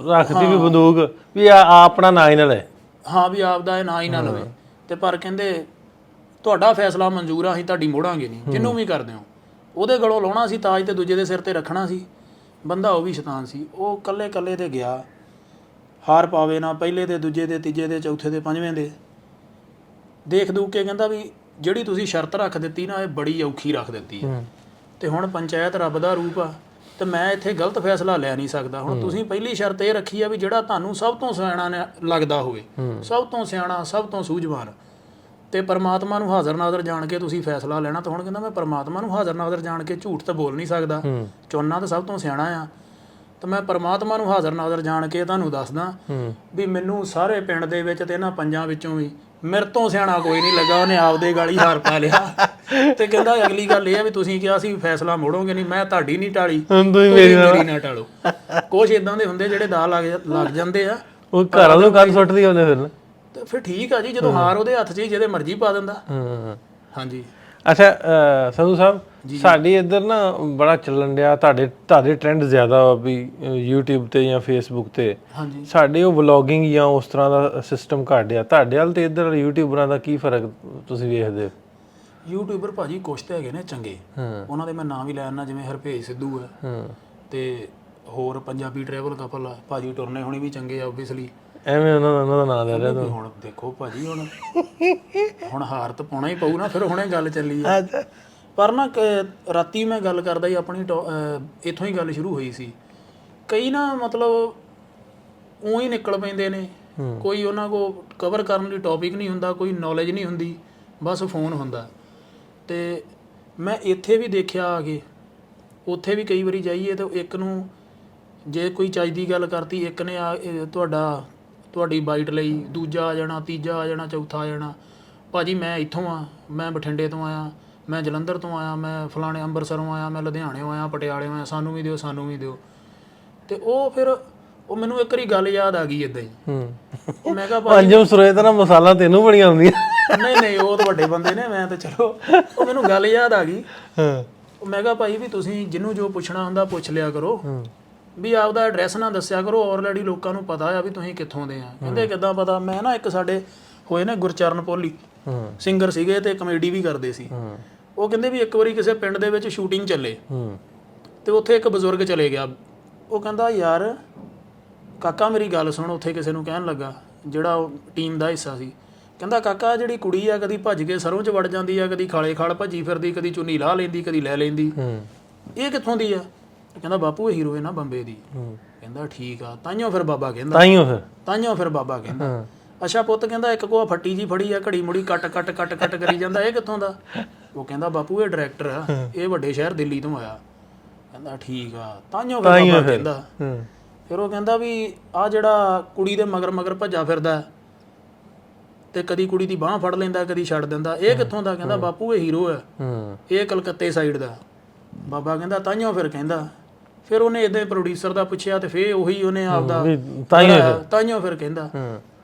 ਰੱਖਦੀ ਵੀ ਬੰਦੂਕ ਵੀ ਆਪਣਾ ਨਾਂ ਹੀ ਨਾ ਲੈ। ਹਾਂ, ਵੀ ਆਪਦਾ ਇਹ ਨਾਂ ਹੀ ਨਾ ਲਵੇ। ਤੇ ਪਰ ਕਹਿੰਦੇ ਤੁਹਾਡਾ ਫੈਸਲਾ ਮਨਜ਼ੂਰ ਆ, ਅਸੀਂ ਤੁਹਾਡੀ ਮੋੜਾਂਗੇ ਨਹੀਂ, ਜਿਹਨੂੰ ਵੀ ਕਰਦੇ ਹੋ। ਉਹਦੇ ਗਲੋਂ ਲਾਉਣਾ ਸੀ ਤਾਜ ਤੇ ਦੂਜੇ ਦੇ ਸਿਰ ਤੇ ਰੱਖਣਾ ਸੀ। ਬੰਦਾ ਉਹ ਵੀ ਸ਼ੈਤਾਨ ਸੀ। ਉਹ ਕੱਲੇ ਕੱਲੇ ਤੇ ਗਿਆ, ਹਾਰ ਪਾਵੇ ਨਾ ਪਹਿਲੇ ਦੇ, ਦੂਜੇ ਦੇ, ਤੀਜੇ ਦੇ, ਚੌਥੇ ਦੇ, ਪੰਜਵੇਂ ਦੇ। ਦੇਖ ਦੂਖ ਕੇ ਕਹਿੰਦਾ ਵੀ ਜਿਹੜੀ ਤੁਸੀਂ ਸ਼ਰਤ ਰੱਖ ਦਿੱਤੀ ਨਾ, ਇਹ ਬੜੀ ਔਖੀ ਰੱਖ ਦਿੱਤੀ ਹੈ ਤੇ ਹੁਣ ਪੰਚਾਇਤ ਰੱਬ ਦਾ ਰੂਪ ਆ ਤੇ ਮੈਂ ਇੱਥੇ ਗਲਤ ਫੈਸਲਾ ਲੈ ਨਹੀਂ ਸਕਦਾ। ਹੁਣ ਤੁਸੀਂ ਪਹਿਲੀ ਸ਼ਰਤ ਇਹ ਰੱਖੀ ਆ ਵੀ ਜਿਹੜਾ ਤੁਹਾਨੂੰ ਸਭ ਤੋਂ ਸਿਆਣਾ ਲੱਗਦਾ ਹੋਵੇ, ਸਭ ਤੋਂ ਸਿਆਣਾ, ਸਭ ਤੋਂ ਸੂਝਵਾਨ, ਤੇ ਪਰਮਾਤਮਾ ਨੂੰ ਹਾਜ਼ਰ ਨਾਜ਼ਰ ਜਾਣ ਕੇ ਤੁਸੀਂ ਫੈਸਲਾ ਲੈਣਾ। ਤਾਂ ਹੁਣ ਕਹਿੰਦਾ ਮੈਂ ਪਰਮਾਤਮਾ ਨੂੰ ਹਾਜ਼ਰ ਨਾਜ਼ਰ ਜਾਣ ਕੇ ਝੂਠ ਤਾਂ ਬੋਲ ਨਹੀਂ ਸਕਦਾ, ਚੁਣਨਾ ਤਾਂ ਸਭ ਤੋਂ ਸਿਆਣਾ ਆ। ਤਾਂ ਮੈਂ ਪਰਮਾਤਮਾ ਨੂੰ ਹਾਜ਼ਰ ਨਾਜ਼ਰ ਜਾਣ ਕੇ ਤੁਹਾਨੂੰ ਦੱਸਦਾ ਵੀ ਮੈਨੂੰ ਸਾਰੇ ਪਿੰਡ ਦੇ ਵਿੱਚ ਤੇ ਇਹਨਾਂ ਪੰਜਾਂ ਵਿੱਚੋਂ ਵੀ ਮੇਰੇ ਤੋਂ ਸਿਆਣਾ ਕੋਈ ਨਹੀਂ ਲੱਗਾ। ਉਹਨੇ ਆਪਦੇ ਗਾਲੀ ਹਾਰ ਪਾ ਲਿਆ ਤੇ ਕਹਿੰਦਾ ਅਗਲੀ ਗੱਲ ਇਹ ਆ ਵੀ ਤੁਸੀਂ ਕਿਹਾ ਸੀ ਫੈਸਲਾ ਮੋੜੋਗੇ ਨਹੀਂ, ਮੈਂ ਤੁਹਾਡੀ ਨਹੀਂ ਟਾਲੀ, ਤੁਸੀਂ ਮੇਰੀ ਨਾ ਟਾਲੋ। ਕੁਛ ਇਦਾਂ ਦੇ ਹੁੰਦੇ ਜਿਹੜੇ ਦਾ ਲੱਗ ਜਾਂਦੇ ਆ, ਉਹ ਘਰਾਂ ਨੂੰ ਕੰਨ ਸੁੱਟਦੀ ਹੁੰਦੇ ਫਿਰ। ਤੇ ਫਿਰ ਠੀਕ ਆ ਜੀ, ਜਦੋਂ ਹਾਰ ਉਹਦੇ ਹੱਥ 'ਚ ਹੀ ਜਿਹਦੇ ਮਰਜ਼ੀ ਪਾ ਦਿੰਦਾ। ਹਾਂਜੀ। ਅੱਛਾ ਸੰਧੂ ਸਾਹਿਬ, ਸਾਡੇ ਇੱਧਰ ਨਾ ਬੜਾ ਚੱਲਣ ਡਿਆ, ਤੁਹਾਡੇ ਟ੍ਰੈਂਡ ਜ਼ਿਆਦਾ ਵੀ YouTube ਤੇ ਜਾਂ Facebook ਤੇ। ਹਾਂਜੀ। ਸਾਡੇ ਉਹ ਵਲੌਗਿੰਗ ਜਾਂ ਉਸ ਤਰ੍ਹਾਂ ਦਾ ਸਿਸਟਮ ਘੱਟ ਆ। ਤੁਹਾਡੇ ਵੱਲ ਤੇ ਇੱਧਰ ਯੂਟਿਊਬਰਾਂ ਦਾ ਕੀ ਫਰਕ ਤੁਸੀਂ ਵੇਖਦੇ ਹੋ? ਯੂਟਿਊਬਰ ਭਾਜੀ ਕੁਛ ਤੇ ਹੈਗੇ ਨੇ ਚੰਗੇ, ਉਹਨਾਂ ਦੇ ਮੈਂ ਨਾਮ ਵੀ ਲੈ ਆਉਣਾ, ਜਿਵੇਂ ਹਰਭੇਜ ਸਿੱਧੂ ਹੈ ਤੇ ਹੋਰ ਪੰਜਾਬੀ ਟਰੈਵਲ ਕਪਲ ਆ ਭਾਜੀ, ਟੁਰਨੇ ਹੋਣੀ ਵੀ ਚੰਗੇ ਆ ਓਬਵੀਅਸਲੀ। ਐਵੇਂ ਉਹਨਾਂ ਦਾ ਨਾਂ ਲੈ ਰਿਹਾ। ਹੁਣ ਦੇਖੋ ਭਾਜੀ, ਹੁਣ ਹਾਰ ਤਾਂ ਪਾਉਣਾ ਹੀ ਪਊ ਨਾ, ਫਿਰ ਹੁਣੇ ਗੱਲ ਚੱਲੀ ਆ। ਪਰ ਨਾ ਰਾਤੀ ਮੈਂ ਗੱਲ ਕਰਦਾ ਹੀ ਆਪਣੀ, ਇੱਥੋਂ ਹੀ ਗੱਲ ਸ਼ੁਰੂ ਹੋਈ ਸੀ। ਕਈ ਨਾ ਮਤਲਬ ਊਂ ਹੀ ਨਿਕਲ ਪੈਂਦੇ ਨੇ, ਕੋਈ ਉਹਨਾਂ ਕੋਲ ਕਵਰ ਕਰਨ ਲਈ ਟੌਪਿਕ ਨਹੀਂ ਹੁੰਦਾ, ਕੋਈ ਨੌਲੇਜ ਨਹੀਂ ਹੁੰਦੀ, ਬਸ ਫੋਨ ਹੁੰਦਾ। ਤੇ ਮੈਂ ਇੱਥੇ ਵੀ ਦੇਖਿਆ ਆ ਕੇ, ਉੱਥੇ ਵੀ ਕਈ ਵਾਰੀ ਜਾਈਏ ਤਾਂ ਇੱਕ ਨੂੰ ਜੇ ਕੋਈ ਚੱਜ ਦੀ ਗੱਲ ਕਰਤੀ, ਇੱਕ ਨੇ ਤੁਹਾਡੀ ਬਾਈਟ ਲਈ, ਦੂਜਾ ਆ ਜਾਣਾ, ਤੀਜਾ ਆ ਜਾਣਾ, ਚੌਥਾ ਆ ਜਾਣਾ। ਭਾਜੀ ਮੈਂ ਇੱਥੋਂ ਆ, ਮੈਂ ਬਠਿੰਡੇ ਤੋਂ ਆਇਆ, ਮੈਂ ਜਲੰਧਰ ਤੋਂ ਆਇਆ, ਮੈਂ ਫਲਾਣੇ ਅੰਮ੍ਰਿਤਸਰੋਂ ਆਇਆ, ਮੈਂ ਲੁਧਿਆਣਿਓਂ ਆਇਆ, ਪਟਿਆਲਿਓਂ ਆਇਆ, ਸਾਨੂੰ ਵੀ ਦਿਓ, ਸਾਨੂੰ ਵੀ ਦਿਓ। ਤੇ ਉਹ ਫਿਰ ਉਹ ਮੈਨੂੰ ਇੱਕ ਵਾਰੀ ਗੱਲ ਯਾਦ ਆ ਗਈ ਇੱਦਾਂ ਹੀ। ਉਹ ਮੈਂ ਕਿਹਾ ਪੰਜਮ ਸਰੋਏ ਤਾਂ ਨਾ ਮਸਾਲਾ ਤੈਨੂੰ ਬੜੀਆਂ ਆਉਂਦੀਆਂ। ਨਹੀਂ ਉਹ ਤਾਂ ਵੱਡੇ ਬੰਦੇ ਨੇ, ਮੈਂ ਤਾਂ ਚਲੋ। ਉਹ ਮੈਨੂੰ ਗੱਲ ਯਾਦ ਆ ਗਈ। ਉਹ ਮੈਂ ਕਿਹਾ ਭਾਈ ਵੀ ਤੁਸੀਂ ਜਿਹਨੂੰ ਜੋ ਪੁੱਛਣਾ ਹੁੰਦਾ ਪੁੱਛ ਲਿਆ ਕਰੋ, ਵੀ ਆਪਦਾ ਐਡਰੈਸ ਨਾ ਦੱਸਿਆ ਕਰੋ, ਆਲਰੇਡੀ ਲੋਕਾਂ ਨੂੰ ਪਤਾ ਆ ਵੀ ਤੁਸੀਂ ਕਿੱਥੋਂ ਦੇ ਆ। ਕਹਿੰਦੇ ਕਿੱਦਾਂ ਪਤਾ? ਮੈਂ ਨਾ ਇੱਕ ਸਾਡੇ ਹੋਏ ਨੇ ਗੁਰਚਰਨ ਪੋਲੀ, ਸਿੰਗਰ ਸੀਗੇ ਤੇ ਕਮੇਡੀ ਵੀ ਕਰਦੇ ਸੀ। ਉਹ ਕਹਿੰਦੇ ਵੀ ਇੱਕ ਵਾਰੀ ਕਿਸੇ ਪਿੰਡ ਦੇ ਵਿੱਚ ਸ਼ੂਟਿੰਗ ਚੱਲੇ ਤੇ ਉੱਥੇ ਇੱਕ ਬਜ਼ੁਰਗ ਚਲੇ ਗਿਆ। ਉਹ ਕਹਿੰਦਾ ਯਾਰ ਕਾਕਾ ਮੇਰੀ ਗੱਲ ਸੁਣ, ਉੱਥੇ ਕਿਸੇ ਨੂੰ ਕਹਿਣ ਲੱਗਾ ਜਿਹੜਾ ਉਹ ਟੀਮ ਦਾ ਹਿੱਸਾ ਸੀ, ਕਹਿੰਦਾ ਕਾਕਾ ਜਿਹੜੀ ਕੁੜੀ ਆ ਕਦੀ ਭੱਜ ਕੇ ਸਰੋਂ 'ਚ ਵੜ ਜਾਂਦੀ ਆ, ਕਦੀ ਖਾਲੇ ਖਾਲ ਭੱਜੀ ਫਿਰਦੀ, ਕਦੀ ਚੁੰਨੀ ਲਾਹ ਲੈਂਦੀ, ਕਦੀ ਲੈ ਲੈਂਦੀ, ਇਹ ਕਿੱਥੋਂ ਦੀ ਆ? ਕਹਿੰਦਾ ਬਾਪੂ ਇਹ ਹੀਰੋਇਨ ਆ ਬੰਬੇ ਦੀ। ਕਹਿੰਦਾ ਠੀਕ ਆ। ਤਾਈਓ ਫਿਰ ਬਾਬਾ ਕਹਿੰਦਾ ਅੱਛਾ ਪੁੱਤ, ਕਹਿੰਦਾ ਇੱਕ ਕੋਆ ਫੱਟੀ ਜੀ ਫੜੀ ਆ, ਘੜੀ ਮੁੜੀ ਕੱਟ ਕਰੀ ਜਾਂਦਾ, ਇਹ ਕਿੱਥੋਂ ਦਾ? ਉਹ ਕਹਿੰਦਾ ਬਾਪੂ ਇਹ ਡਾਇਰੈਕਟਰ ਆ, ਇਹ ਵੱਡੇ ਸ਼ਹਿਰ ਦਿੱਲੀ ਤੋਂ ਆਇਆ। ਕਹਿੰਦਾ ਠੀਕ ਆ। ਤਾਈਓ ਫਿਰ ਬਾਬਾ ਕਹਿੰਦਾ। ਫਿਰ ਉਹ ਕਹਿੰਦਾ ਵੀ ਆ ਜਿਹੜਾ ਕੁੜੀ ਦੇ ਮਗਰ ਭੱਜਾ ਫਿਰਦਾ ਤੇ ਕਦੀ ਕੁੜੀ ਦੀ ਬਾਂਹ ਫੜ ਲੈਂਦਾ, ਕਦੀ ਛੱਡ ਦਿੰਦਾ, ਇਹ ਕਿੱਥੋਂ ਦਾ? ਕਹਿੰਦਾ ਬਾਪੂ ਇਹ ਹੀਰੋ ਆ, ਇਹ ਕਲਕੱਤੇ ਸਾਈਡ ਦਾ। ਬਾਬਾ ਕਹਿੰਦਾ ਤਾਈਓ ਫਿਰ ਕਹਿੰਦਾ। ਫਿਰ ਉਹਨੇ ਇੱਦਾਂ ਪ੍ਰੋਡਿਊਸਰ ਦਾ ਪੁੱਛਿਆ ਤੇ ਫਿਰ ਉਹੀ ਉਹਨੇ ਆਪਦਾ ਤਾਈਓ ਫਿਰ ਕਹਿੰਦਾ।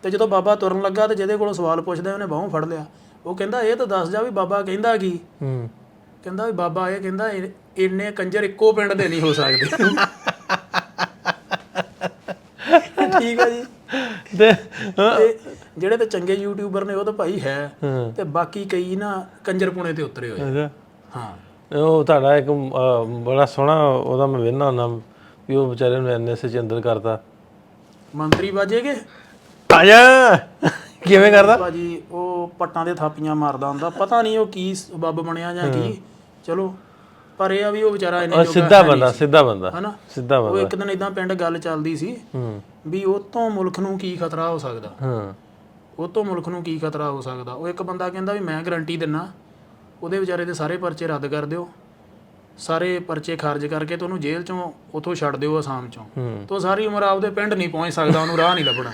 ਤੇ ਜਦੋਂ ਬਾਬਾ ਤੁਰਨ ਲੱਗਾ ਤੇ ਜਿਹਦੇ ਕੋਲੋਂ ਸਵਾਲ ਪੁੱਛਦਾ ਉਹਨੇ ਬਾਹੋਂ ਫੜ ਲਿਆ। ਉਹ ਕਹਿੰਦਾ ਇਹ ਤਾਂ ਦੱਸ ਜਾ ਵੀ ਬਾਬਾ ਕਹਿੰਦਾ ਕੀ? ਕਹਿੰਦਾ ਵੀ ਬਾਬਾ ਇਹ ਕਹਿੰਦਾ ਇੰਨੇ ਕੰਜਰ ਇੱਕੋ ਪਿੰਡ ਦੇ ਨਹੀਂ ਹੋ ਸਕਦੇ। ਠੀਕ ਆ ਜੀ। ਤੇ ਤੇ ਜਿਹੜੇ ਤੇ ਚੰਗੇ ਯੂਟਿਊਬਰ ਨੇ ਉਹ ਤਾਂ ਭਾਈ ਹੈ, ਤੇ ਬਾਕੀ ਕਈ ਨਾ ਕੰਜਰਪੁਣੇ ਤੇ ਉਤਰੇ ਹੋਏ। ਹਾਂ ਉਹ ਤੁਹਾਡਾ ਇੱਕ ਬੜਾ ਸੋਹਣਾ ਉਹਦਾ ਮੈਂ ਵੇਖਣਾ ਹੁੰਦਾ ਵੀ ਉਹ ਵਿਚਾਰੇ ਨੂੰ NSA ਚ ਅੰਦਰ ਕਰਤਾ ਮੰਤਰੀ ਬਾਜੇਗੇ ਆ ਜਾ ਕਿਵੇਂ ਕਰਦਾ ਭਾਜੀ, ਉਹ ਪੱਟਾਂ ਦੇ ਥਾਪੀਆਂ ਮਾਰਦਾ ਹੁੰਦਾ, ਪਤਾ ਨਹੀਂ ਉਹ ਕੀ ਸਬੱਬ ਬਣਿਆ ਜਾਂ ਕੀ। ਚਲੋ ਪਰ ਇਹ ਆ ਵੀ ਉਹ ਵਿਚਾਰਾ ਇੰਨੇ ਜੋਗਾ ਸਿੱਧਾ ਬੰਦਾ ਹਨਾ। ਸਿੱਧਾ ਉਹ ਇੱਕ ਦਿਨ ਇਦਾਂ ਪਿੰਡ ਗੱਲ ਚੱਲਦੀ ਸੀ ਵੀ ਉਹ ਤੋਂ ਮੁਲਕ ਨੂੰ ਕੀ ਖਤਰਾ ਹੋ ਸਕਦਾ, ਉਹ ਤੋਂ ਮੁਲਕ ਨੂੰ ਕੀ ਖਤਰਾ ਹੋ ਸਕਦਾ। ਉਹ ਇੱਕ ਬੰਦਾ ਕਹਿੰਦਾ ਵੀ ਮੈਂ ਗਰੰਟੀ ਦਿੰਨਾ ਉਹਦੇ ਵਿਚਾਰੇ ਦੇ ਸਾਰੇ ਪਰਚੇ ਰੱਦ ਕਰ ਦਿਓ, ਸਾਰੇ ਪਰਚੇ ਖਾਰਜ ਕਰਕੇ ਤੇ ਉਹਨੂੰ ਜੇਲ੍ਹ ਚੋਂ ਉੱਥੋਂ ਛੱਡ ਦਿਓ ਅਸਾਮ ਚੋਂ, ਤੇ ਉਹ ਸਾਰੀ ਉਮਰ ਆਪਦੇ ਪਿੰਡ ਨਹੀਂ ਪਹੁੰਚ ਸਕਦਾ, ਉਹਨੂੰ ਰਾਹ ਨਹੀਂ ਲੱਭਣਾ।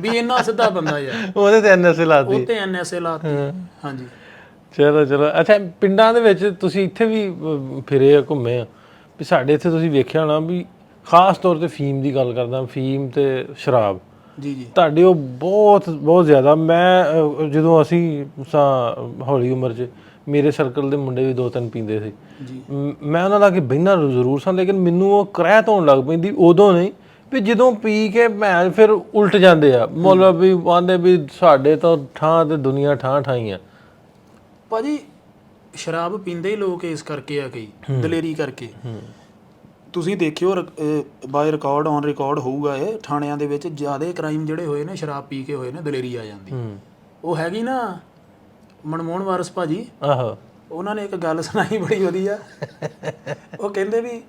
ਵੀ ਇੰਨਾ ਸਿੱਧਾ ਬੰਦਾ ਯਾਰ। ਉਹਦੇ ਤੇ NSA ਲਾਤੀ, ਉਹ ਤੇ NSA ਲਾਤੀ। ਹਾਂਜੀ ਚਲੋ ਅੱਛਾ ਪਿੰਡਾਂ ਦੇ ਵਿੱਚ ਤੁਸੀਂ ਇੱਥੇ ਵੀ ਫਿਰੇ ਆ ਘੁੰਮੇ ਆ ਵੀ ਸਾਡੇ ਇੱਥੇ ਤੁਸੀਂ ਵੇਖਿਆ ਹੋਣਾ ਵੀ ਖਾਸ ਤੌਰ ਤੇ ਫੀਮ ਦੀ ਗੱਲ ਕਰਦਾ, ਫੀਮ ਤੇ ਸ਼ਰਾਬ ਜੀ ਤੁਹਾਡੀ ਉਹ ਬਹੁਤ ਜ਼ਿਆਦਾ। ਮੈਂ ਜਦੋਂ ਅਸੀਂ ਹੌਲੀ ਉਮਰ 'ਚ ਮੇਰੇ ਸਰਕਲ ਦੇ ਮੁੰਡੇ ਵੀ 2-3 ਪੀਂਦੇ ਸੀ, ਮੈਂ ਉਹਨਾਂ ਦਾ ਕਿ ਬਹਿਣਾ ਜ਼ਰੂਰ ਸਾਂ, ਲੇਕਿਨ ਮੈਨੂੰ ਉਹ ਕ੍ਰਹਿਤ ਹੋਣ ਲੱਗ ਪੈਂਦੀ ਉਦੋਂ ਨਹੀਂ ਵੀ ਜਦੋਂ ਪੀ ਕੇ ਮੈਂ ਫਿਰ ਉਲਟ ਜਾਂਦੇ ਆ ਮਤਲਬ ਵੀ ਆਂਦੇ ਵੀ ਸਾਡੇ ਤੋਂ ਠਾਂ ਤੇ ਦੁਨੀਆ ਠਾਂ ਆ। ਭਾਜੀ ਸ਼ਰਾਬ ਪੀਂਦੇ ਹੀ ਲੋਕ ਇਸ ਕਰਕੇ ਆ, ਕਈ ਦਲੇਰੀ ਕਰਕੇ। ਤੁਸੀਂ ਦੇਖਿਓ ਬਾਈ ਰਿਕਾਰਡ ਔਨ ਰਿਕਾਰਡ ਹੋਊਗਾ ਇਹ, ਥਾਣਿਆਂ ਦੇ ਵਿੱਚ ਜ਼ਿਆਦਾ ਕ੍ਰਾਈਮ ਜਿਹੜੇ ਹੋਏ ਨੇ ਸ਼ਰਾਬ ਪੀ ਕੇ ਹੋਏ ਨੇ, ਦਲੇਰੀ ਆ ਜਾਂਦੀ। ਉਹ ਹੈਗੀ ਨਾ ਮਨਮੋਹਨ ਵਾਰਸ ਭਾਜੀ, ਆਹੋ ਉਹਨਾਂ ਨੇ ਇੱਕ ਗੱਲ ਸੁਣਾਈ ਬੜੀ ਵਧੀਆ। ਉਹ ਕਹਿੰਦੇ ਵੀ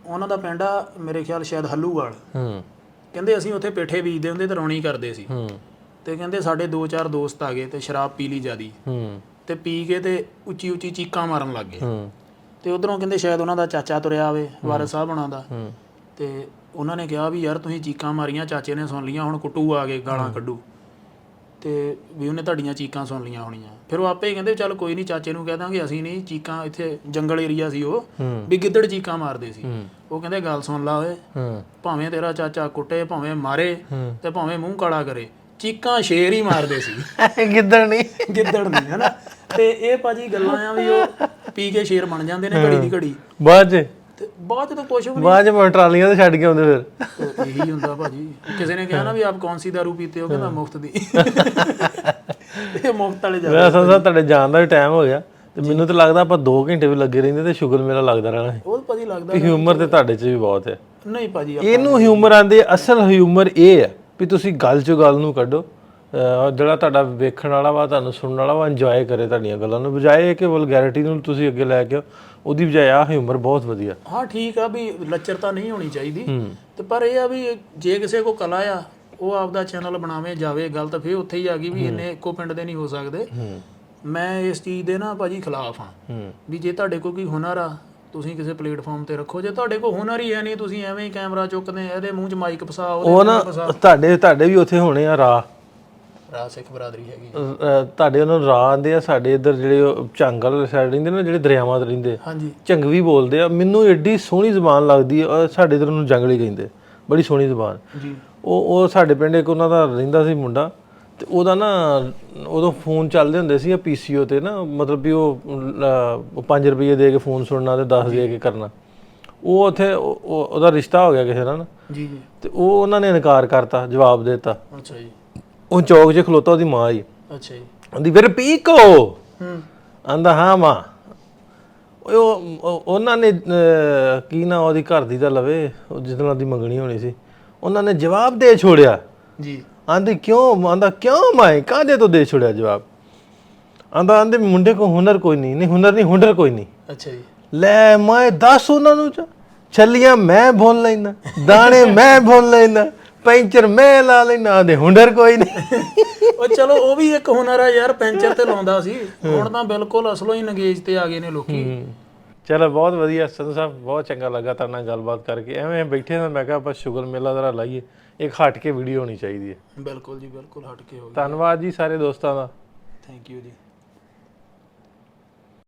ਉਹਨਾਂ ਦਾ ਪਿੰਡ ਆ ਮੇਰੇ ਖਿਆਲ ਸ਼ਾਇਦ ਹੱਲੂਵਾਲ, ਕਹਿੰਦੇ ਅਸੀਂ ਉੱਥੇ ਪੇਠੇ ਬੀਜਦੇ ਹੁੰਦੇ ਤੇ ਰੌਣੀ ਕਰਦੇ ਸੀ, ਤੇ ਕਹਿੰਦੇ ਸਾਡੇ 2-4 ਦੋਸਤ ਆ ਗਏ ਤੇ ਸ਼ਰਾਬ ਪੀ ਲਈ ਜਿਆਦੀ, ਤੇ ਪੀ ਕੇ ਤੇ ਉੱਚੀ ਚੀਕਾਂ ਮਾਰਨ ਲੱਗ ਗਏ। ਤੇ ਉਧਰੋਂ ਕਹਿੰਦੇ ਸ਼ਾਇਦ ਉਹਨਾਂ ਦਾ ਚਾਚਾ ਤੁਰਿਆ ਆਵੇ, ਵਾਰਸ ਸਾਹਿਬ ਉਹਨਾਂ ਦਾ, ਤੇ ਉਹਨਾਂ ਨੇ ਕਿਹਾ ਵੀ ਯਾਰ ਤੁਸੀਂ ਚੀਕਾਂ ਮਾਰੀਆਂ, ਚਾਚੇ ਨੇ ਸੁਣ ਲੀਆਂ, ਹੁਣ ਕੁੱਟੂ ਆ ਗਏ ਗਾਲਾਂ ਕੱਢੂ, ਤੇ ਵੀ ਉਹਨੇ ਤੁਹਾਡੀਆਂ ਚੀਕਾਂ ਸੁਣ ਲੀਆਂ ਹੋਣੀਆਂ। ਫਿਰ ਉਹ ਆਪੇ ਹੀ ਕਹਿੰਦੇ ਚੱਲ ਕੋਈ ਨਹੀਂ, ਚਾਚੇ ਨੂੰ ਕਹਿ ਦਾਂਗੇ ਅਸੀਂ ਨਹੀਂ, ਚੀਕਾਂ ਇੱਥੇ ਜੰਗਲ ਏਰੀਆ ਸੀ ਉਹ, ਵੀ ਗਿੱਦੜ ਚੀਕਾਂ ਮਾਰਦੇ ਸੀ। ਉਹ ਕਹਿੰਦੇ ਗੱਲ ਸੁਣ ਲਾ ਓਏ, ਭਾਵੇਂ ਤੇਰਾ ਚਾਚਾ ਕੁੱਟੇ, ਭਾਵੇਂ ਮਾਰੇ, ਤੇ ਭਾਵੇਂ ਮੂੰਹ ਕਾਲਾ ਕਰੇ, ਚੀਕਾਂ ਸ਼ੇਰ ਹੀ ਮਾਰਦੇ ਸੀ, ਗਿੱਦੜ ਨਹੀਂ ਹਨਾ। ਤੇ ਇਹ ਭਾਜੀ ਗੱਲਾਂ ਆ ਵੀ ਉਹ ਪੀ ਕੇ ਸ਼ੇਰ ਬਣ ਜਾਂਦੇ ਨੇ ਘੜੀ ਦੀ ਘੜੀ, ਬਾਅਦ ਚ ਤਾਂ ਕੁਛ ਵੀ ਬਾਅਦ ਚ ਟਰਾਲੀਆਂ ਤੇ ਛੱਡ ਕੇ ਆਉਂਦੇ ਫਿਰ। ਇਹੀ ਹੁੰਦਾ ਭਾਜੀ। ਕਿਸੇ ਨੇ ਕਿਹਾ ਨਾ ਵੀ ਆਪ ਕੌਣ ਸੀ ਦਾਰੂ ਪੀਤੇ ਹੋ, ਕਹਿੰਦਾ ਮੁਫਤ ਦੀ। ਇਹ ਮੁਫਤ ਵਾਲੇ ਮੈਂ ਸਮਝਦਾ ਤੁਹਾਡੇ ਜਾਣ ਦਾ ਵੀ ਟਾਈਮ ਹੋ ਗਿਆ, ਤੇ ਮੈਨੂੰ ਤਾਂ ਲੱਗਦਾ ਆਪਾਂ 2 ਘੰਟੇ ਵੀ ਲੱਗੇ ਰਹਿੰਦੇ ਤੇ ਸ਼ੁਗਰ ਮੇਲਾ ਲੱਗਦਾ ਰਹਿਣਾ। ਉਹ ਭਾਜੀ ਲੱਗਦਾ ਹਿਊਮਰ ਤੇ ਤੁਹਾਡੇ 'ਚ ਵੀ ਬਹੁਤ ਹੈ। ਨਹੀਂ ਭਾਜੀ ਇਹਨੂੰ ਹਿਊਮਰ ਆਂਦੇ, ਅਸਲ ਹਿਊਮਰ ਇਹ ਹੈ ਵੀ ਤੁਸੀਂ ਗੱਲ 'ਚੋਂ ਗੱਲ ਨੂੰ ਕੱਢੋ, ਜਿਹੜਾ ਤੁਹਾਡਾ ਵੇਖਣ ਵਾਲਾ ਵਾ, ਤੁਹਾਨੂੰ ਸੁਣਨ ਵਾਲਾ ਵਾ, ਇੰਜੋਏ ਕਰੇ ਤੁਹਾਡੀਆਂ ਗੱਲਾਂ ਨੂੰ, ਬਜਾਏ ਕਿ ਵਲਗੈਰਿਟੀ ਨੂੰ ਤੁਸੀਂ ਅੱਗੇ ਲੈ ਕੇ ਉਹਦੀ ਬਜਾਏ ਆ ਹਿਊਮਰ ਬਹੁਤ ਵਧੀਆ। ਹਾਂ ਠੀਕ ਆ ਵੀ ਲੱਚਰਤਾ ਨਹੀਂ ਹੋਣੀ ਚਾਹੀਦੀ, ਤੇ ਪਰ ਇਹ ਆ ਵੀ ਜੇ ਕਿਸੇ ਕੋ ਕਲਾ ਆ ਉਹ ਆਪਦਾ ਚੈਨਲ ਬਣਾਵੇ ਜਾਵੇ, ਗੱਲ ਤਾਂ ਫਿਰ ਉੱਥੇ ਹੀ ਆ ਗਈ ਵੀ ਇੰਨੇ ਇੱਕੋ ਪਿੰਡ ਦੇ ਨਹੀਂ ਹੋ ਸਕਦੇ। ਮੈਂ ਇਸ ਚੀਜ਼ ਦੇ ਨਾ ਭਾਜੀ ਖਿਲਾਫ ਹਾਂ ਵੀ ਜੇ ਤੁਹਾਡੇ ਕੋਲ ਕੋਈ ਹੁਨਰ ਆ ਤੁਸੀਂ ਕਿਸੇ ਪਲੇਟਫਾਰਮ ਤੇ ਰੱਖੋ, ਜੇ ਤੁਹਾਡੇ ਕੋਲ ਹੁਨਰ ਹੀ ਹੈ ਨਹੀਂ, ਤੁਸੀਂ ਐਵੇਂ ਹੀ ਕੈਮਰਾ ਚੁੱਕਦੇ ਇਹਦੇ ਮੂੰਹ 'ਚ ਮਾਈਕ ਫਸਾ, ਉਹ ਨਾ ਤੁਹਾਡੇ ਵੀ ਉੱਥੇ ਹੋਣੇ ਆ ਰਾਹ ਸਿੱਖ ਬਰਾਦਰੀ ਹੈਗੀ, ਤੁਹਾਡੇ ਉਹਨਾਂ ਨੂੰ ਰਾਹ ਆਂਦੇ ਆ, ਸਾਡੇ ਇੱਧਰ ਜਿਹੜੇ ਝੰਗ ਵਾਲੇ ਸਾਈਡ ਰਹਿੰਦੇ ਨੇ, ਜਿਹੜੇ ਦਰਿਆਵਾਂ ਤੇ ਰਹਿੰਦੇ ਝੰਗਵੀ ਬੋਲਦੇ ਆ। ਮੈਨੂੰ ਐਡੀ ਸੋਹਣੀ ਜ਼ੁਬਾਨ ਲੱਗਦੀ ਆ, ਸਾਡੇ ਇੱਧਰ ਨੂੰ ਜੰਗਲੀ ਕਹਿੰਦੇ, ਬੜੀ ਸੋਹਣੀ ਜ਼ੁਬਾਨ। ਉਹ ਸਾਡੇ ਪਿੰਡ ਇੱਕ ਉਹਨਾਂ ਦਾ ਰਹਿੰਦਾ ਸੀ ਮੁੰਡਾ, ਤੇ ਉਹਦਾ ਨਾ ਉਦੋਂ ਫੋਨ ਚੱਲਦੇ ਹੁੰਦੇ ਸੀ PCO ਤੇ ਨਾ, ਮਤਲਬ ਵੀ ਉਹ 5 ਰੁਪਏ ਦੇ ਕੇ ਫੋਨ ਸੁਣਨਾ ਤੇ 10 ਦੇ ਕੇ ਕਰਨਾ। ਉਹ ਉੱਥੇ ਉਹਦਾ ਰਿਸ਼ਤਾ ਹੋ ਗਿਆ ਕਿਸੇ ਨਾਲ, ਤੇ ਉਹ ਉਹਨਾਂ ਨੇ ਇਨਕਾਰ ਕਰਤਾ, ਜਵਾਬ ਦੇ ਦਿੱਤਾ। ਅੱਛਾ ਜੀ। ਉਹ ਚੌਕ 'ਚ ਖਲੋਤਾ, ਉਹਦੀ ਮਾਂ ਹੀ, ਅੱਛਾ ਜੀ, ਆਂਦੀ ਫਿਰ ਪੀਕੋ, ਆਂਦਾ ਹਾਂ ਮਾਂ। ਉਹਨਾਂ ਨੇ ਕੀ ਨਾ ਉਹਦੀ ਘਰ ਦੀ ਦਾ ਲਵੇ, ਜਿਹਦੇ ਨਾਲ ਦੀ ਮੰਗਣੀ ਹੋਣੀ ਸੀ, ਉਹਨਾਂ ਨੇ ਜਵਾਬ ਦੇ ਛੋੜਿਆ ਜੀ। ਆਂਦੀ ਕਿਉਂ? ਆਂਦਾ ਕਿਉਂ ਮਾਏ, ਕਾਹਦੇ ਤੋਂ ਦੇ ਛੋੜਿਆ ਜਵਾਬ? ਆਂਦੇ ਮੁੰਡੇ ਕੋ ਹੁਨਰ ਕੋਈ ਨਹੀਂ, ਹੁਨਰ ਕੋਈ ਨਹੀਂ। ਅੱਛਾ ਜੀ। ਲੈ ਮੈਂ ਦੱਸ ਉਹਨਾਂ ਨੂੰ, ਛੱਲੀਆਂ ਮੈਂ ਭੁੰਨ ਲੈਣਾ, ਦਾਣੇ ਮੈਂ ਭੁੰਨ ਲੈਣਾ, ਪੈਂਚਰ ਮੈਂ ਲਾ ਲੈਣਾ, ਆਂਦੇ ਹੁਨਰ ਕੋਈ ਨਹੀਂ। ਉਹ ਚਲੋ ਉਹ ਵੀ ਇੱਕ ਹੁਨਰ ਆ ਯਾਰ, ਪੈਂਚਰ ਤੇ ਲਾਉਂਦਾ ਸੀ, ਹੁਣ ਤਾਂ ਬਿਲਕੁਲ ਅਸਲੋਂ ਹੀ ਨਗੇਜ ਤੇ ਆ ਗਏ ਨੇ ਲੋਕੀ। ਚਲੋ ਬਹੁਤ ਵਧੀਆ ਸੰਧੂ ਸਾਹਿਬ, ਬਹੁਤ ਚੰਗਾ ਲੱਗਾ ਤੁਹਾਡੇ ਨਾਲ ਗੱਲਬਾਤ ਕਰਕੇ। ਐਵੇਂ ਬੈਠੇ ਤਾਂ ਮੈਂ ਕਿਹਾ ਆਪਾਂ ਸ਼ੁਗਰ ਮੇਲਾ ਜ਼ਰਾ ਲਾਈਏ, ਇੱਕ ਹਟ ਕੇ ਵੀਡੀਓ ਹੋਣੀ ਚਾਹੀਦੀ ਹੈ। ਬਿਲਕੁਲ ਜੀ, ਬਿਲਕੁਲ ਹਟ ਕੇ ਹੋ ਗਿਆ। ਧੰਨਵਾਦ ਜੀ ਸਾਰੇ ਦੋਸਤਾਂ ਦਾ। ਥੈਂਕ ਯੂ ਜੀ।